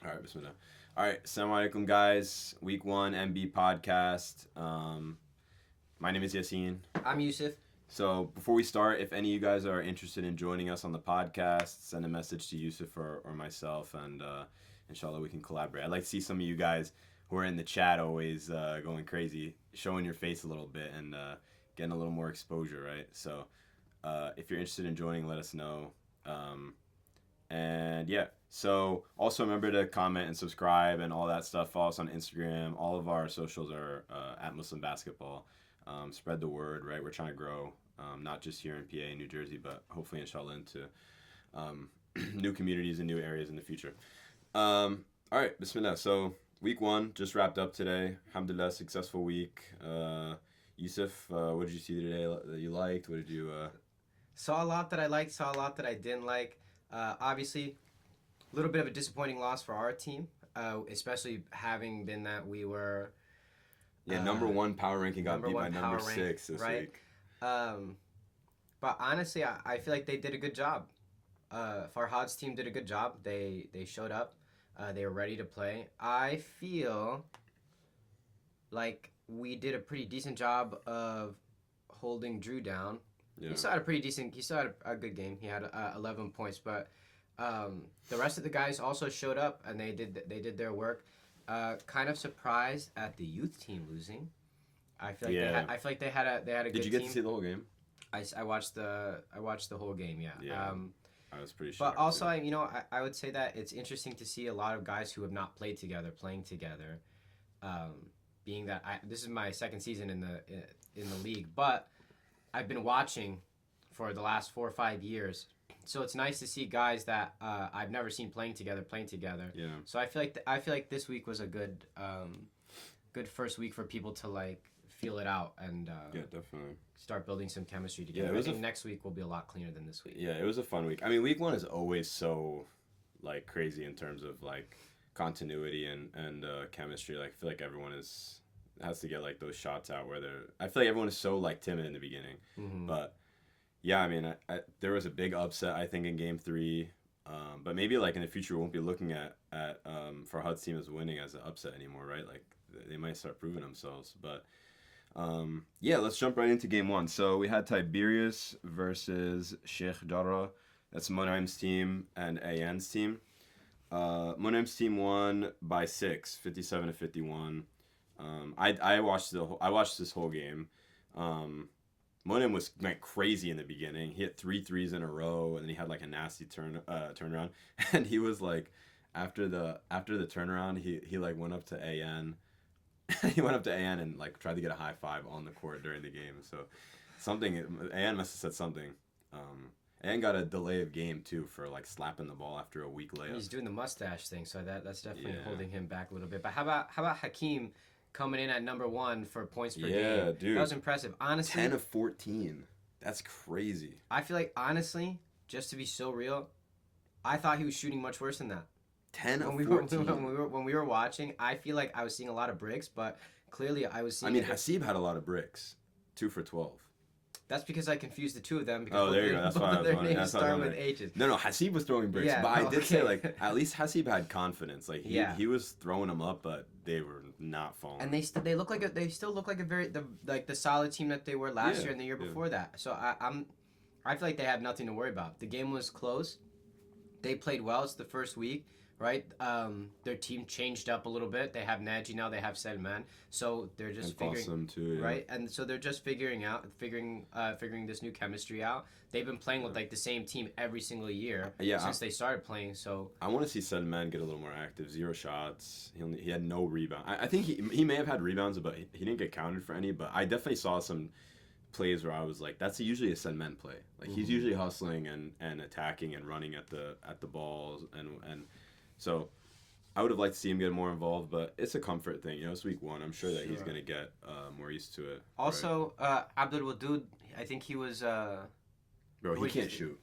All right, bismillah. All right, assalamu alaikum, guys. Week 1 MB podcast. My name is Yassine. I'm Yusuf. So before we start, if any of you guys are interested in joining us on the podcast, send a message to Yusuf or myself, and inshallah we can collaborate. I'd like to see some of you guys who are in the chat always going crazy, showing your face a little bit and getting a little more exposure, right? So if you're interested in joining, let us know. And yeah, so also remember to comment and subscribe and all that stuff. Follow us on Instagram. All of our socials are at Muslim Basketball. Spread the word, right? We're trying to grow, not just here in PA, New Jersey, but hopefully, inshallah, into new communities and new areas in the future. All right, bismillah. So week 1 just wrapped up today. Alhamdulillah, successful week. Yusuf, what did you see today that you liked? What did you... Saw a lot that I liked, saw a lot that I didn't like. Obviously, a little bit of a disappointing loss for our team, especially having been that we were... number 1 power ranking got beat by number 6 this week. But honestly, I feel like they did a good job. Farhad's team did a good job. They showed up. They were ready to play. I feel like we did a pretty decent job of holding Drew down. Yeah. He still had a good game. He had 11 points, but the rest of the guys also showed up and they did their work. Kind of surprised at the youth team losing. I feel like they had a good team. Did you get to see the whole game? I watched the whole game. Yeah. Yeah. I was pretty shocked. But also, I would say that it's interesting to see a lot of guys who have not played together playing together. Being that this is my second season in the league, but I've been watching for the last 4 or 5 years, so it's nice to see guys that I've never seen playing together. Yeah. So I feel like this week was a good first week for people to like feel it out and yeah, definitely start building some chemistry together. Yeah, I think next week will be a lot cleaner than this week. Yeah, it was a fun week. I mean, week 1 is always so like crazy in terms of like continuity and chemistry. Like I feel like everyone has to get like those shots out where I feel like everyone is so like timid in the beginning. Mm-hmm. But yeah, I mean, there was a big upset I think in game 3. But maybe like in the future we won't be looking at Farhad's team as winning as an upset anymore, right? Like they might start proving themselves. But yeah, let's jump right into game 1. So we had Tiberius versus Sheikh Jarrah. That's Monaim's team and AN's team. Monaim's team won by 6, 57-51. I watched this whole game. Monaim went crazy in the beginning. He hit 3 threes in a row, and then he had like a nasty turnaround. And he was like, after the turnaround, he like went up to AN. He went up to AN and like tried to get a high five on the court during the game. So AN must have said something. AN got a delay of game too for like slapping the ball after a weak layup. He's doing the mustache thing, so that's definitely holding him back a little bit. But how about Hakeem coming in at number 1 for points per game? Yeah, dude. That was impressive. Honestly, 10 of 14. That's crazy. I feel like, honestly, just to be so real, I thought he was shooting much worse than that. 10 of 14. When we were watching, I feel like I was seeing a lot of bricks, but clearly I was seeing... I mean, Hasib had a lot of bricks. 2 for 12. That's because I confused the two of them. Because there you go. That's why I was wondering. Names start with H's. No, Hasib was throwing bricks. Yeah, but I did say, like, at least Hasib had confidence. Like, he was throwing them up, but they were not falling. And they still look like a very the solid team that they were last year and the year before that. So I feel like they have nothing to worry about. The game was close. They played well. It's the first week, right? Their team changed up a little bit. They have Naji now. They have Selman. So they're just figuring, too, yeah. right? And so they're just figuring this new chemistry out. They've been playing with like the same team every single year since they started playing. So I want to see Selman get a little more active. 0 shots. He had no rebound. I think he may have had rebounds, but he didn't get counted for any. But I definitely saw some plays where I was like, that's usually a Selman play. Like he's usually hustling and attacking and running at the balls and so I would have liked to see him get more involved, but it's a comfort thing. It's week 1. I'm sure that he's going to get more used to it. Also, right? Abdul Wadud, I think he was... Bro, he can't shoot.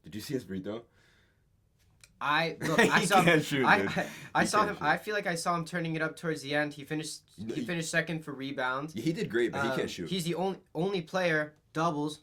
Did you see his free throw? I saw him. I feel like I saw him turning it up towards the end. He finished second for rebounds. He did great, but he can't shoot. He's the only player doubles.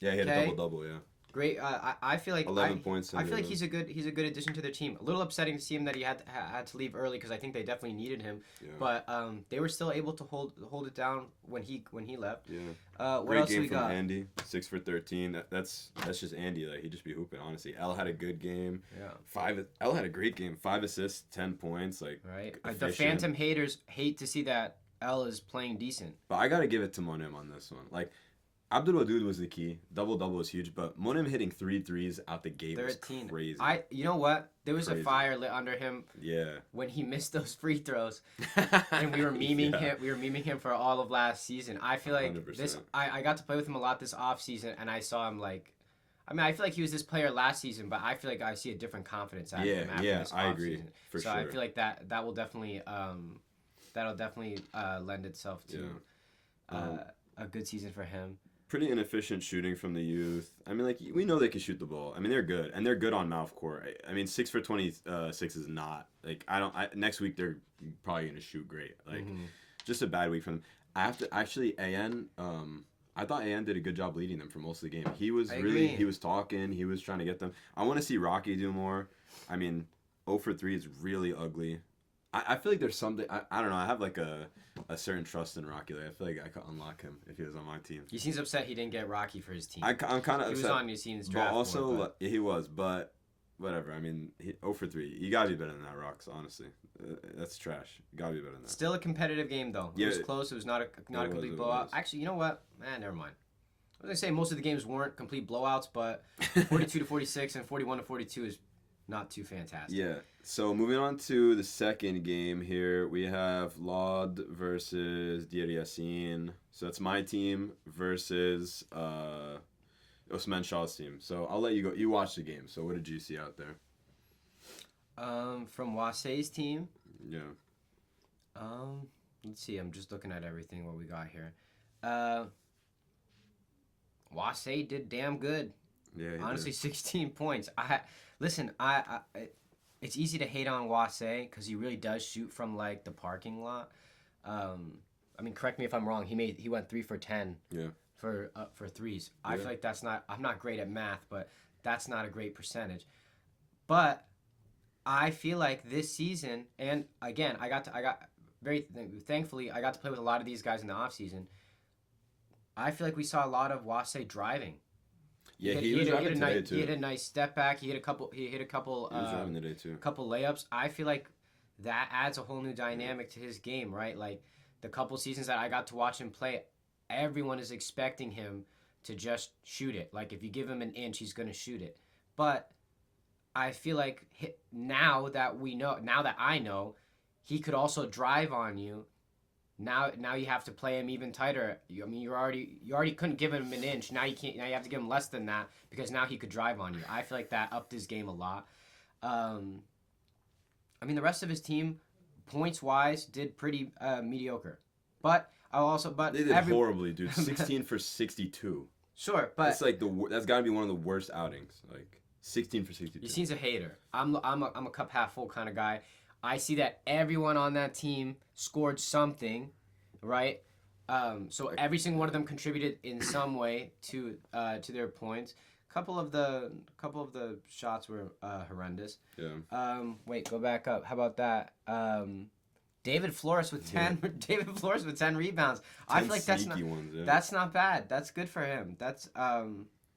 Yeah, he had a double-double, yeah. great. I feel like 11 points. I feel like he's a good addition to their team. A little upsetting to see him that he had to leave early because I think they definitely needed him. Yeah. But they were still able to hold it down when he left. Yeah. What Great else game we from got? Andy, 6 for 13. That's just Andy. Like he just be hooping. Honestly, L had a good game. Yeah. L had a great game. 5 assists, 10 points. Like right. The Phantom haters hate to see that L is playing decent. But I gotta give it to Monim on this one. Like Abdul Wadud was the key. Double was huge, but Monim hitting 3 threes out the gate 13. Was crazy. You know what? There was a fire lit under him. Yeah. When he missed those free throws, and we were memeing him. We were memeing him for all of last season. I feel like 100%. I got to play with him a lot this off season, and I saw him like. I mean, I feel like he was this player last season, but I feel like I see a different confidence out of him after this I agree for so sure. I feel like that will definitely lend itself to a good season for him. Pretty inefficient shooting from the youth. I mean, like, we know they can shoot the ball. I mean, they're good, and they're good on mouth court. I mean, 6 for 26 is not like next week they're probably gonna shoot great. Like, just a bad week from them. I have to actually AN. I thought AN did a good job leading them for most of the game. He was he was talking. He was trying to get them. I want to see Rocky do more. I mean, 0 for 3 is really ugly. I feel like there's something. I don't know. I have like a certain trust in Rocky. Like I feel like I could unlock him if he was on my team. He seems upset he didn't get Rocky for his team. I'm kind of upset. He was on Yassine's draft. But also, he was. But whatever. I mean, 0 for 3. You gotta be better than that, Rocks. Honestly, that's trash. You gotta be better than that. Still a competitive game though. It was close. It was not a complete blowout. Actually, you know what? Never mind. I was gonna say most of the games weren't complete blowouts, but 42 to 46 and 41 to 42 is not too fantastic. Yeah. So moving on to the second game here, we have Laud versus Deir Yassin. So that's my team versus Osman Shah's team. So I'll let you go. You watched the game. So what did you see out there? From Wasey's team. Yeah. Let's see. I'm just looking at everything what we got here. Wasey did damn good. Yeah. Honestly, 16 points. Listen. It's easy to hate on Wasey because he really does shoot from like the parking lot. I mean, correct me if I'm wrong. He went 3 for 10. Yeah. For threes. Yeah. I feel like that's not. I'm not great at math, but that's not a great percentage. But I feel like this season, and again, thankfully I got to play with a lot of these guys in the off season. I feel like we saw a lot of Wasey driving. Yeah, he was driving today too. He hit a nice step back. He hit a couple. He was driving today too. Couple layups. I feel like that adds a whole new dynamic to his game, right? Like the couple seasons that I got to watch him play, everyone is expecting him to just shoot it. Like if you give him an inch, he's gonna shoot it. But I feel like now that I know, he could also drive on you. Now you have to play him even tighter. I mean, you already couldn't give him an inch. Now you can't. Now you have to give him less than that because now he could drive on you. I feel like that upped his game a lot. I mean, the rest of his team, points wise, did pretty mediocre. But they did horribly, dude. 16 for 62. Sure, but it's like that's got to be one of the worst outings. Like 16 for 62. Yassine's a hater. I'm a cup half full kind of guy. I see that everyone on that team scored something, right? So every single one of them contributed in some way to their points. Couple of the shots were horrendous. Yeah. Wait, go back up. How about that? David Flores with 10. Yeah. David Flores with 10 rebounds. 10 I feel like that's not bad. That's good for him. That's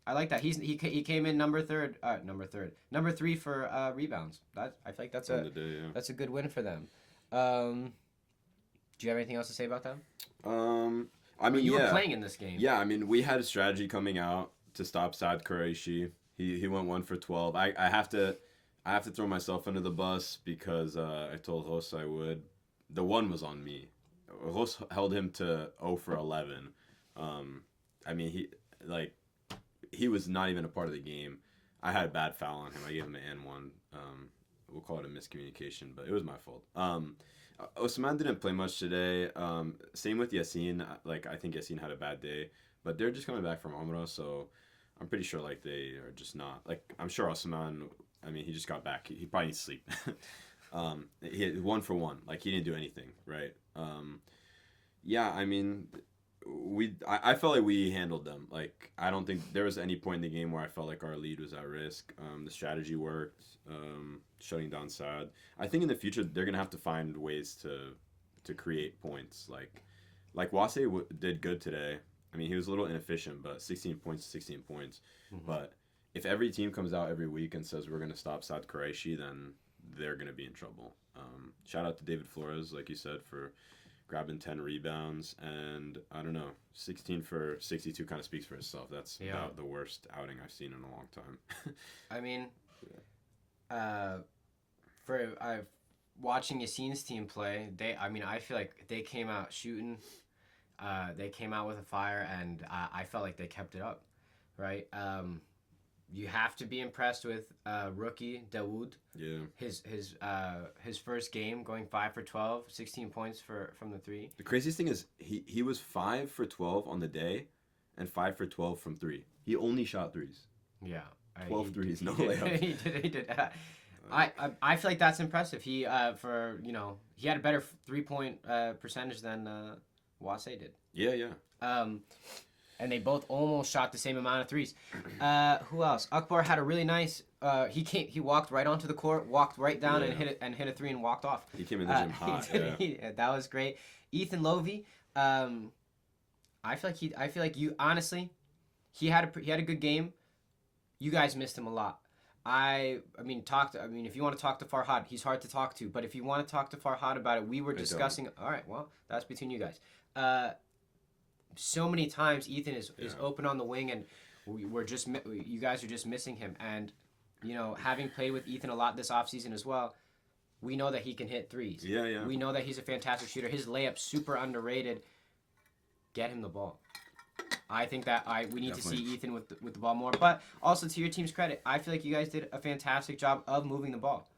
I like that. He came in number 3 for rebounds. I feel like that's a good win for them. Do you have anything else to say about them? I mean, you were playing in this game. Yeah, I mean, we had a strategy coming out to stop Saad Qureshi. He went 1 for 12. I have to throw myself under the bus because I told Ros I would. The one was on me. Ros held him to 0 for 11. I mean, he was not even a part of the game. I had a bad foul on him. I gave him an N1. We'll call it a miscommunication, but it was my fault. Osman didn't play much today. Same with Yassin. Like, I think Yassin had a bad day, but they're just coming back from Umrah, so I'm pretty sure like they are just not like. I'm sure Osman. I mean, he just got back. He probably needs sleep. He had 1 for 1. Like he didn't do anything, right? Yeah, I mean, I felt like we handled them. Like, I don't think there was any point in the game where I felt like our lead was at risk. The strategy worked, shutting down Sad. I think in the future they're gonna have to find ways to create points. Like Wase did good today. I mean, he was a little inefficient, but 16 points, 16 points. Mm-hmm. But if every team comes out every week and says we're gonna stop Sad Qureshi, then they're gonna be in trouble. Shout out to David Flores, like you said, for grabbing 10 rebounds, and I don't know, 16 for 62 kind of speaks for itself. That's about the worst outing I've seen in a long time. I mean, watching Yassine's team play, I feel like they came out shooting, they came out with a fire, and I felt like they kept it up, right? You have to be impressed with rookie Dawood. Yeah. His first game going 5 for 12, 16 points from the three. The craziest thing is he was 5 for 12 on the day, and 5 for 12 from three. He only shot threes. Yeah. 12 threes, no layups. He did. I feel like that's impressive. He he had a better 3-point percentage than Wase did. Yeah. And they both almost shot the same amount of threes. Who else? Akbar had a really nice. He walked right onto the court, walked right down and hit a three and walked off. He came in the gym hot. That was great. Ethan Lovey. I feel like you honestly, he had a good game. You guys missed him a lot. If you want to talk to Farhad, he's hard to talk to. But if you want to talk to Farhad about it, we were discussing. All right, well, that's between you guys. So many times Ethan is open on the wing, and you guys are just missing him. And having played with Ethan a lot this offseason as well, we know that he can hit threes. Yeah. We know that he's a fantastic shooter. His layup's super underrated. Get him the ball. I think that we need to see Ethan with the ball more. But also, to your team's credit, I feel like you guys did a fantastic job of moving the ball.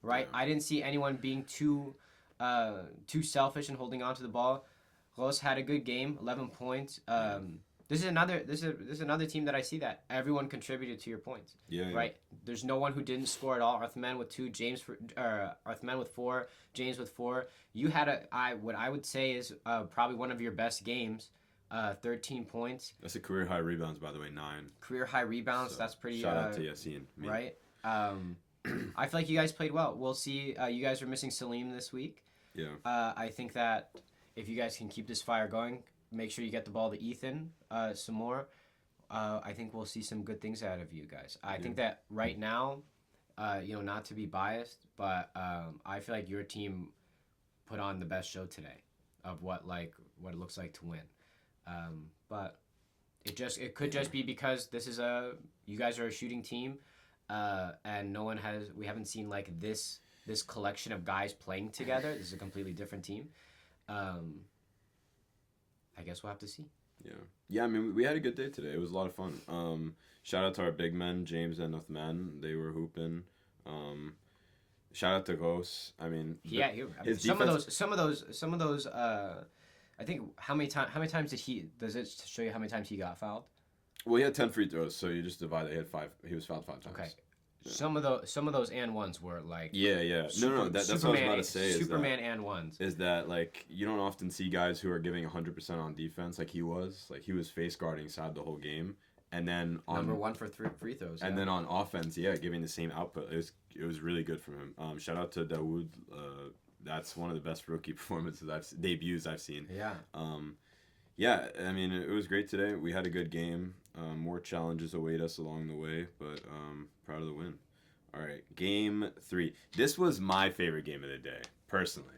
Right? Yeah. I didn't see anyone being too selfish and holding on to the ball. Ros had a good game, 11 points. This is another team that I see that everyone contributed to your points. Yeah. Right. There's no one who didn't score at all. Arthman with 2, Arthman with 4, James with 4. You had what I would say is probably one of your best games. 13 points. That's a career high rebounds, by the way, 9. Career high rebounds. So, that's pretty. Shout out to Yassine. Right. I feel like you guys played well. We'll see. You guys are missing Salim this week. Yeah. I think that if you guys can keep this fire going, make sure you get the ball to Ethan some more. I think we'll see some good things out of you guys. I think that right now, not to be biased, but I feel like your team put on the best show today of what it looks like to win. But it could just be because you guys are a shooting team, and we haven't seen like this collection of guys playing together. This is a completely different team. I guess we'll have to see. Yeah. I mean, we had a good day today. It was a lot of fun. Shout out to our big men, James and Uthman. They were hooping. Shout out to Ghost. I mean, some of those. I think how many times does it show you how many times he got fouled? Well, he had 10 free throws, so you just divide it. He had 5. He was fouled 5 times. Okay. Yeah. Some of those and ones were like Yeah. That's what I was about to say. Superman and ones. Is that like you don't often see guys who are giving 100% on defense like he was. Like he was face guarding Sad the whole game, and then number 1 for 3 free throws. And then on offense, giving the same output. It was really good from him. Shout out to Dawood. That's one of the best rookie debuts I've seen. Yeah. I mean, it was great today. We had a good game. More challenges await us along the way, but proud of the win. All right, game 3. This was my favorite game of the day, personally.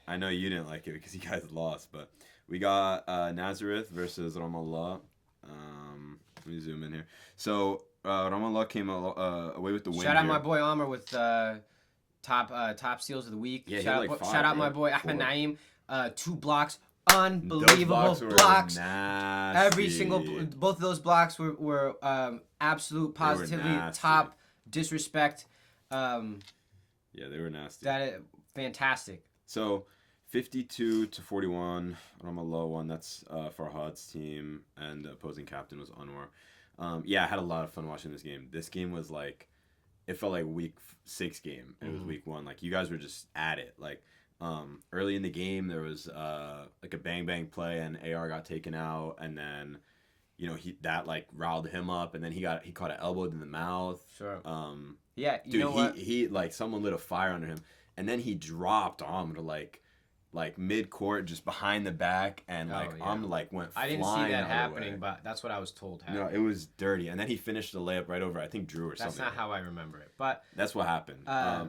I know you didn't like it because you guys lost, but we got Nazareth versus Ramallah. Let me zoom in here. So Ramallah came away with the win. Shout out my boy Amr with top steals of the week. Yeah, shout out my boy Ahmed Naeem. 2 blocks. Unbelievable blocks. Every single both of those blocks were absolute positively top disrespect. Yeah, they were nasty. Fantastic. So 52-41, Ramallah won. That's Farhad's team, and the opposing captain was Anwar. I had a lot of fun watching this game. This game was like, it felt like week 6 game. It was week 1. Like you guys were just at it. Like early in the game there was like a bang bang play and AR got taken out, and then he that like riled him up, and then he caught an elbow in the mouth. Sure. Yeah, you dude, know what? he like someone lit a fire under him, and then he dropped to like mid court, just behind the back, and like went flying. I didn't see that out happening, way. but that's what I was told happened. No, it was dirty, and then he finished the layup right over, I think, Drew or something. That's not how I remember it, but that's what happened.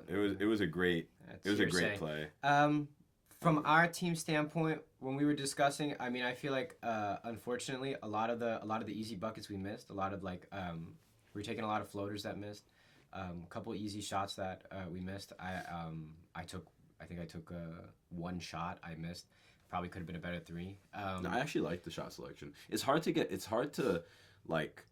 It was a great play. From our team standpoint, when we were discussing, I mean, I feel like unfortunately a lot of the easy buckets we missed. A lot of we were taking a lot of floaters that missed. A couple easy shots that we missed. I think I took one shot I missed. Probably could have been a better three. No, I actually like the shot selection. It's hard to like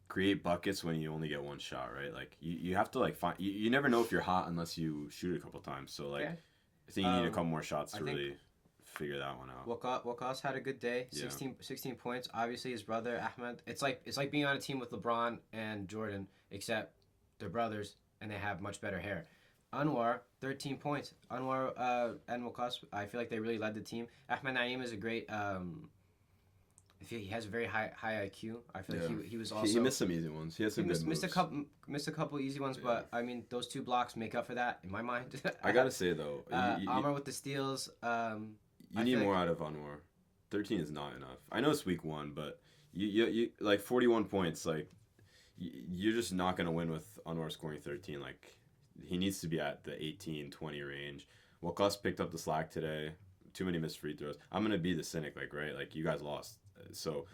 create buckets when you only get one shot, right? Like you have to like find. You never know if you're hot unless you shoot a couple times. So like, I think you need a couple more shots to really figure that one out. Wakas had a good day. 16 points. Obviously, his brother Ahmed. It's like being on a team with LeBron and Jordan, except they're brothers and they have much better hair. Anwar, 13 points. Anwar and Wakas, I feel like they really led the team. Ahmed Naeem is a great. I feel he has a very high IQ. I feel like he was also. He missed some easy ones. He had some good moves. Missed a couple easy ones, but I mean those two blocks make up for that in my mind. I gotta say though, Amr with the steals. You need more out of Anwar. 13 is not enough. I know it's week 1, but you like 41 points. Like you're just not gonna win with Anwar scoring 13. Like he needs to be at the 18, 20 range. Wakas picked up the slack today. Too many missed free throws. I'm gonna be the cynic, right? Like you guys lost. So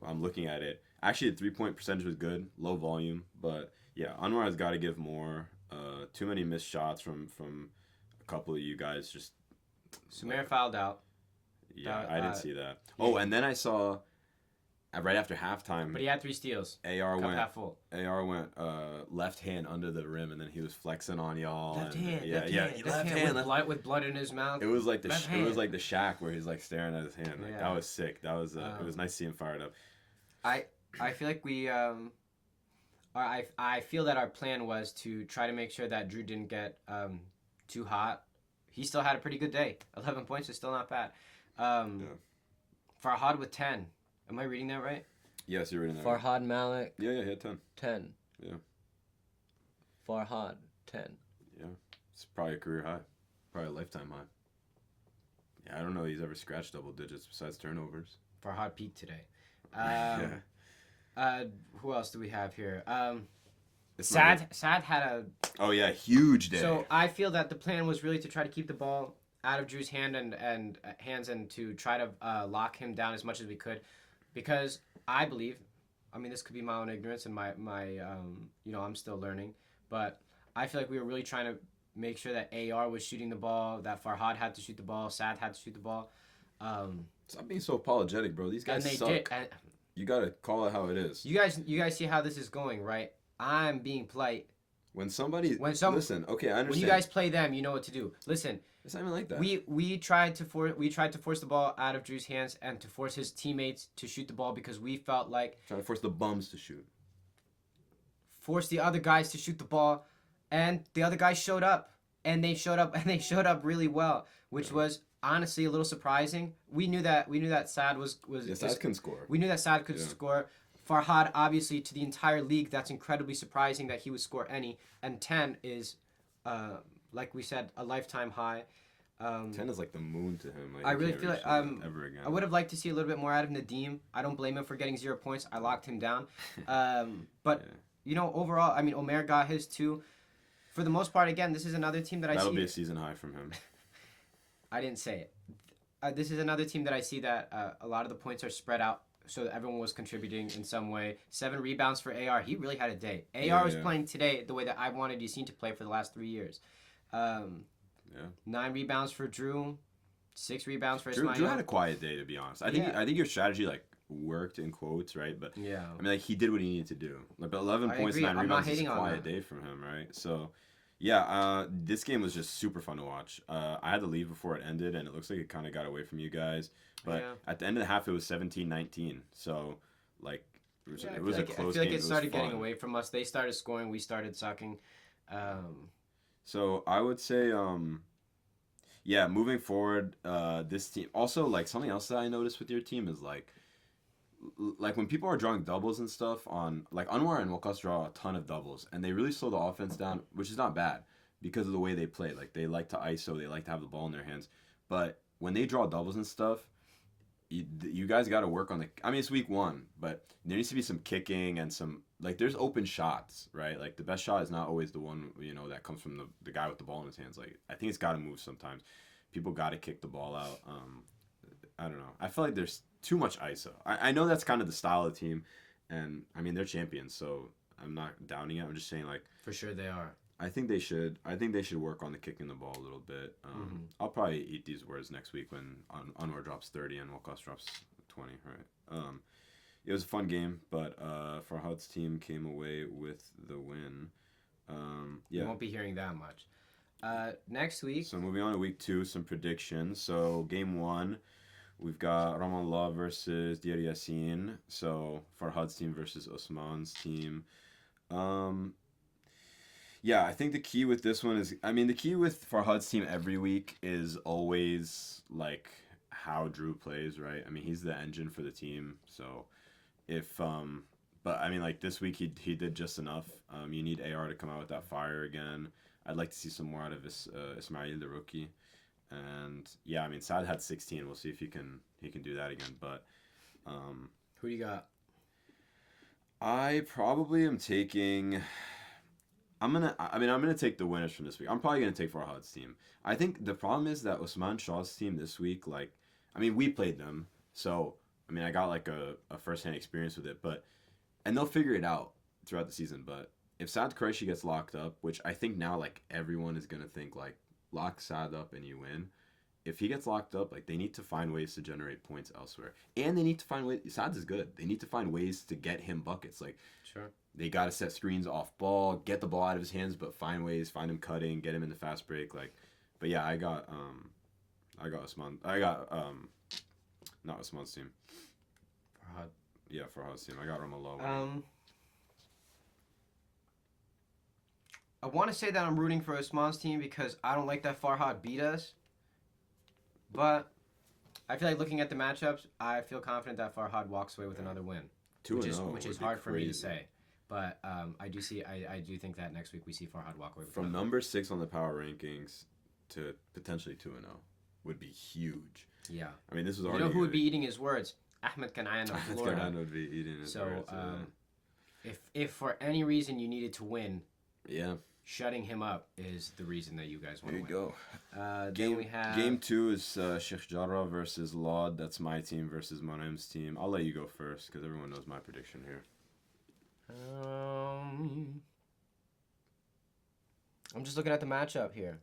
I'm looking at it. Actually, the 3-point percentage was good, low volume, but yeah, Anwar has got to give more. Too many missed shots from a couple of you guys. Just Sumair fouled out. Yeah, I didn't see that. Oh, and then I saw right after halftime. But he had 3 steals. AR Cup went half full. AR went left hand under the rim, and then he was flexing on y'all. Left hand. Left hand with blood in his mouth. It was like the Shaq where he's like staring at his hand. Like that was sick. That was it was nice to see him fired up. I feel like we I feel that our plan was to try to make sure that Drew didn't get too hot. He still had a pretty good day. 11 points is still not bad. Farhad with 10. Am I reading that right? Yes, you're reading that Farhad right. Malik. Yeah, he had 10. 10. Yeah. Farhad, 10. Yeah. It's probably a career high. Probably a lifetime high. Yeah, I don't know he's ever scratched double digits besides turnovers. Farhad peaked today. Who else do we have here? Sad had a... Oh, yeah, huge day. So I feel that the plan was really to try to keep the ball out of Drew's hands and to try to lock him down as much as we could, because I believe, I mean, this could be my own ignorance and my I'm still learning, but I feel like we were really trying to make sure that AR was shooting the ball, that Farhad had to shoot the ball, Sad had to shoot the ball. Stop being so apologetic, bro. These guys suck. Did. You gotta call it how it is. You guys see how this is going, right? I'm being polite. Listen, okay, I understand. When you guys play them, you know what to do. Listen, it's not even like that. We tried to force the ball out of Drew's hands and to force his teammates to shoot the ball because we felt like trying to force the bums to shoot. Force the other guys to shoot the ball, and the other guys showed up, and they showed up really well, which was honestly a little surprising. We knew that Sad was Sad can score. We knew that Sad could score. Farhad, obviously, to the entire league, that's incredibly surprising that he would score any. And 10 is, like we said, a lifetime high. 10 is like the moon to him. Like, I really feel like ever again. I would have liked to see a little bit more out of Nadeem. I don't blame him for getting 0 points. I locked him down. But, overall, I mean, Omer got his too. For the most part, again, this is another team that That'll be a season high from him. I didn't say it. This is another team that I see that a lot of the points are spread out, so that everyone was contributing in some way. 7 rebounds for AR. He really had a day. AR was playing today the way that I wanted Yassine to play for the last 3 years. 9 rebounds for Drew. 6 rebounds for Ismail. Drew had a quiet day, to be honest. I think your strategy worked in quotes, right? But I mean, he did what he needed to do. But 11 points, 9 rebounds is a quiet day from him, right? So. Yeah, this game was just super fun to watch. I had to leave before it ended, and it looks like it kind of got away from you guys. But at the end of the half, it was 17-19. So, it was a close game. I feel like it started getting away from us. They started scoring. We started sucking. So, I would say, Yeah, moving forward, this team also like something else that I noticed with your team is like when people are drawing doubles and stuff on like Anwar and Wakas draw a ton of doubles and they really slow the offense down, which is not bad because of the way they play. Like they like to ISO, they like to have the ball in their hands. But when they draw doubles and stuff, you guys got to work on the. I mean, it's week one, but there needs to be some kicking and some like there's open shots, right? Like the best shot is not always the one that comes from the guy with the ball in his hands. Like I think it's got to move sometimes. People got to kick the ball out. I don't know. I feel like there's too much ISO. I know that's kind of the style of the team, and I mean they're champions, so I'm not downing it. I'm just saying like For sure they are. I think they should. I think they should work on the kicking the ball a little bit. I'll probably eat these words next week when Anwar drops 30 and Wakas drops 20. Right. It was a fun game, but Farhad's team came away with the win. You won't be hearing that much. Next week. So moving on to week 2, some predictions. So game 1, we've got Ramallah versus Dir Yassin. So Farhad's team versus Osman's team. Yeah, I think the key with this one is, I mean, the key with Farhad's team every week is always like how Drew plays, right? I mean, he's the engine for the team. So if, but I mean, like this week he did just enough. You need AR to come out with that fire again. I'd like to see some more out of Ismail, the rookie. And yeah, I mean, Saad had 16. We'll see if he can do that again. But Who do you got? I probably am taking. I'm gonna take the winners from this week. I'm probably gonna take Farhad's team. I think the problem is that Osman Shah's team this week, like, I mean, we played them, so I mean, I got like a first-hand experience with it, and they'll figure it out throughout the season. But if Saad Qureshi gets locked up, which I think now like everyone is gonna think like lock Saad up and you win. If he gets locked up, like they need to find ways to generate points elsewhere, and they need to find ways. Saad is good. They need to find ways to get him buckets. Like, Sure. they got to set screens off ball, get the ball out of his hands, but find ways, find him cutting, get him in the fast break. Like, but yeah, I got Osman. I got not Osman's team. Farhad. Yeah, Farhad's team. I got Ramallah. I want to say that I'm rooting for Osman's team because I don't like that Farhad beat us. But I feel like looking at the matchups, I feel confident that Farhad walks away with another win. 2-0 Which is hard for me to say. But I do think that next week we see Farhad walk away with from number 6 on the power rankings to potentially 2-0 would be huge. Yeah. I mean, this was already. You know who would be eating his words? Ahmed Kanayan of Florida. Ahmed would be eating his words. So if for any reason you needed to win, yeah, shutting him up is the reason that you guys want to win. There you go. Then we have Game 2 is Sheikh Jarrah versus Laud. That's my team versus Monem's team. I'll let you go first because everyone knows my prediction here. I'm just looking at the matchup here.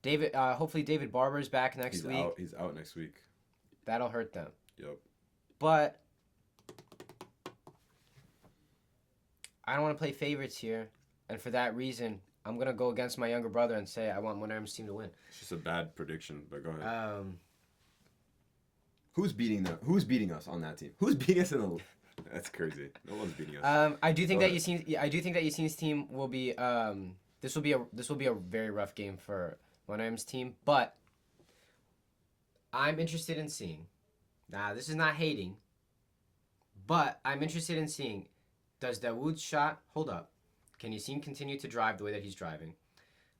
David, hopefully David Barber is back next week. He's out next week. That'll hurt them. Yep. But I don't want to play favorites here, and for that reason, I'm gonna go against my younger brother and say I want Monerm's team to win. It's just a bad prediction, but go ahead. Who's beating us on that team? Who's beating us in the? That's crazy. No one's beating us. I do think that Yassine's team will be. This will be a very rough game for Monerm's team, but I'm interested in seeing. Now, this is not hating, but I'm interested in seeing. Does Dawood's shot hold up? Can Yassine continue to drive the way that he's driving?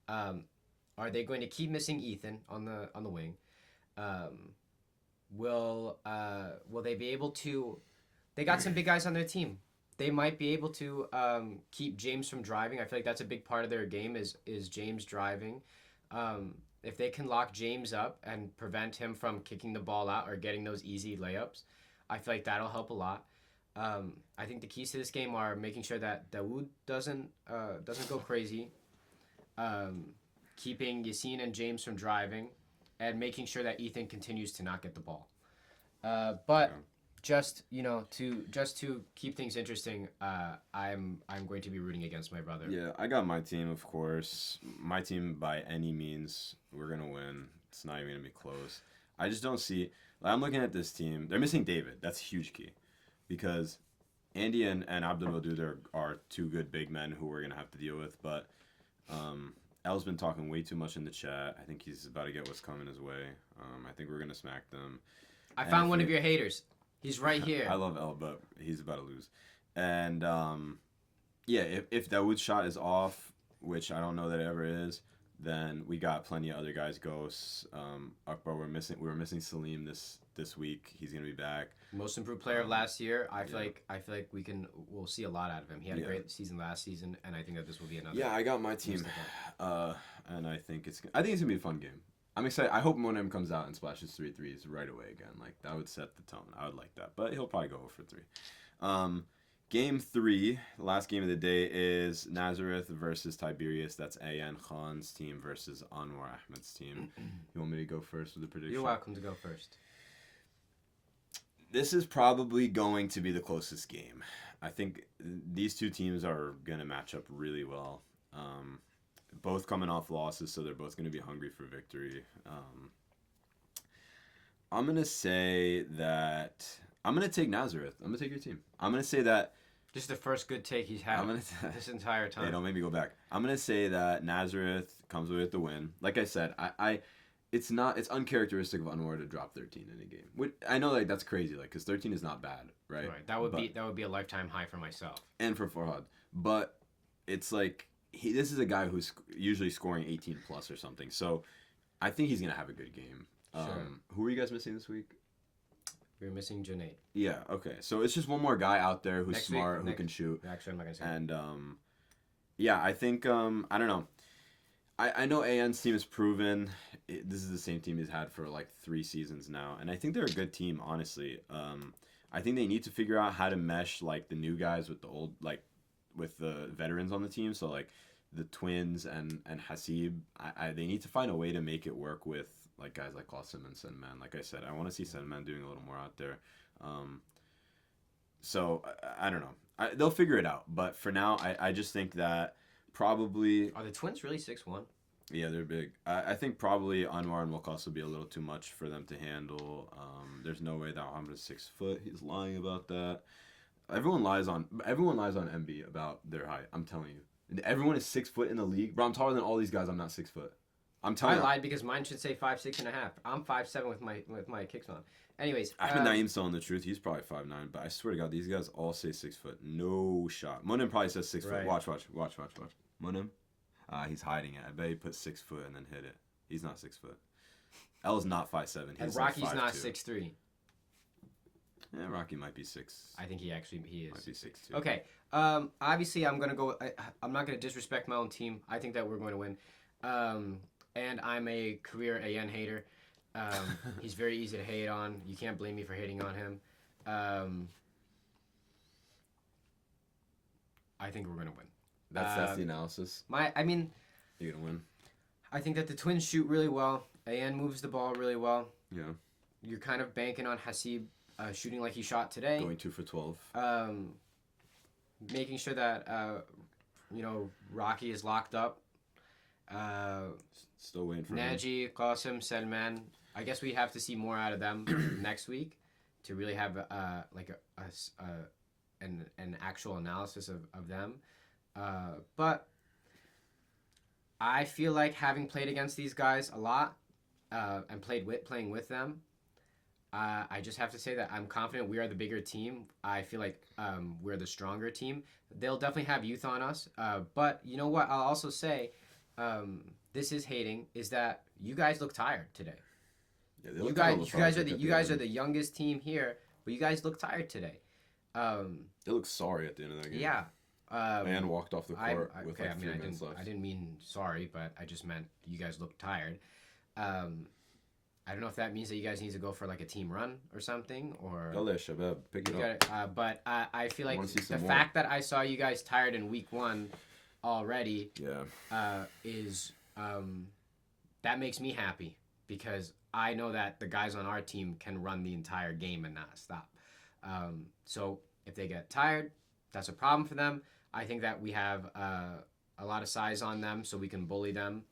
Are they going to keep missing Ethan on the wing? Will they be able to? They got some big guys on their team. They might be able to keep James from driving. I feel like that's a big part of their game is James driving. If they can lock James up and prevent him from kicking the ball out or getting those easy layups, I feel like that'll help a lot. I think the keys to this game are making sure that Dawood doesn't go crazy, keeping Yassine and James from driving, and making sure that Ethan continues to not get the ball. Just to keep things interesting, I'm going to be rooting against my brother. Yeah, I got my team, of course. My team, by any means, we're gonna win. It's not even gonna be close. I just don't see. I'm looking at this team. They're missing David. That's a huge key, because Andy and Abdul Wadud are two good big men who we're gonna have to deal with. But El's been talking way too much in the chat. I think he's about to get what's coming his way. I think we're gonna smack them. I found one of your haters. He's right here. I love El, but he's about to lose. And yeah, if Dawood's shot is off, which I don't know that it ever is, then we got plenty of other guys. Ghosts, Akbar. We were missing Salim this week. He's gonna be back. Most improved player of last year. I feel like we'll see a lot out of him. He had a great season last season, and I think that this will be another. Yeah, I got my team, and I think it's gonna be a fun game. I'm excited. I hope Monem comes out and splashes 3 threes right away again. Like that would set the tone. I would like that, but he'll probably go for 3. Game 3, last game of the day is Nazareth versus Tiberius. That's Ayan Khan's team versus Anwar Ahmed's team. You want me to go first with the prediction? You're welcome to go first. This is probably going to be the closest game. I think these two teams are going to match up really well. Both coming off losses, so they're both going to be hungry for victory. I'm going to say that... I'm going to take Nazareth. I'm going to take your team. I'm going to say that... This is the first good take he's had this entire time. Hey, don't make me go back. I'm going to say that Nazareth comes away with the win. Like I said, it's uncharacteristic of Anwar to drop 13 in a game. I know like that's crazy, like because 13 is not bad, right? Right. That would be a lifetime high for myself. And for Farhad. But it's like this is a guy who's usually scoring 18 plus or something. So I think he's gonna have a good game. Sure. Who are you guys missing this week? We're missing Junaid. Yeah. Okay. So it's just one more guy out there who's smart, who can shoot. Actually, I'm not gonna say. And yeah, I think I don't know. I know AN's team is proven. This is the same team he's had for like 3 seasons now, and I think they're a good team. Honestly, I think they need to figure out how to mesh like the new guys with the old, like with the veterans on the team. So like the twins and Hasib, they need to find a way to make it work with like guys like Qasim and Senman. Like I said, I want to see Senman doing a little more out there. So I don't know. They'll figure it out, but for now, I just think that probably... Are the twins really 6'1"? Yeah, they're big. I think probably Anwar and Waqas will be a little too much for them to handle. There's no way that Muhammad is 6 foot. He's lying about that. Everyone lies on MB about their height. I'm telling you, everyone is 6 foot in the league. Bro, I'm taller than all these guys. I'm not 6 foot. I'm telling you. I lied because mine should say 5'6.5". I'm 5'7" with my kicks on. Anyways, Ahmed Naeem's telling the truth. He's probably 5'9", but I swear to God, these guys all say 6 foot. No shot. Monem probably says 6 foot. Watch. Monem, he's hiding it. I bet he put 6 foot and then hit it. He's not 6 foot. L's not 5'7". And Rocky's like not 6'3". Yeah, Rocky might be 6. I think he is. Might be 6'2". Okay. Obviously, I'm gonna go. I'm not gonna disrespect my own team. I think that we're going to win. And I'm a career AN hater. He's very easy to hate on. You can't blame me for hating on him. I think we're gonna win. That's the analysis. You're gonna win. I think that the Twins shoot really well. AN moves the ball really well. Yeah. You're kind of banking on Hasib shooting like he shot today. Going 2 for 12. Making sure that Rocky is locked up. Still waiting for Naji, Qasim, Selman. I guess we have to see more out of them next week to really have an actual analysis of them. But I feel like having played against these guys a lot and playing with them, I just have to say that I'm confident we are the bigger team. I feel like we're the stronger team. They'll definitely have youth on us. But you know what? I'll also say, this is hating, is that you guys look tired today. Yeah, you guys are the youngest team here, but you guys look tired today. They look sorry at the end of that game. Yeah. And walked off the court with okay, like 3 minutes left. I didn't mean sorry, but I just meant you guys look tired. I don't know if that means that you guys need to go for like a team run or something, or Shabab, pick it up. But I feel like the fact that I saw you guys tired in week 1 already, is that makes me happy because I know that the guys on our team can run the entire game and not stop. So if they get tired, that's a problem for them. I think that we have a lot of size on them, so we can bully them.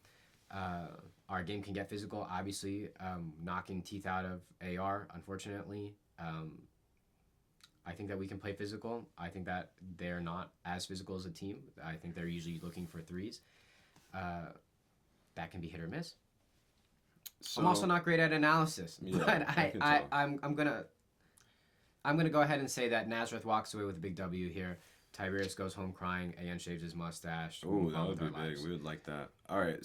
Our game can get physical, obviously, knocking teeth out of AR, unfortunately. I think that we can play physical. I think that they're not as physical as a team. I think they're usually looking for threes. that can be hit or miss. So, I'm also not great at analysis, Yeah, but I can tell. I'm gonna go ahead and say that Nazareth walks away with a big W here. Tiberius goes home crying. Ayan shaves his mustache. Oh, Move that on would with be our big. lives. We would like that. All right.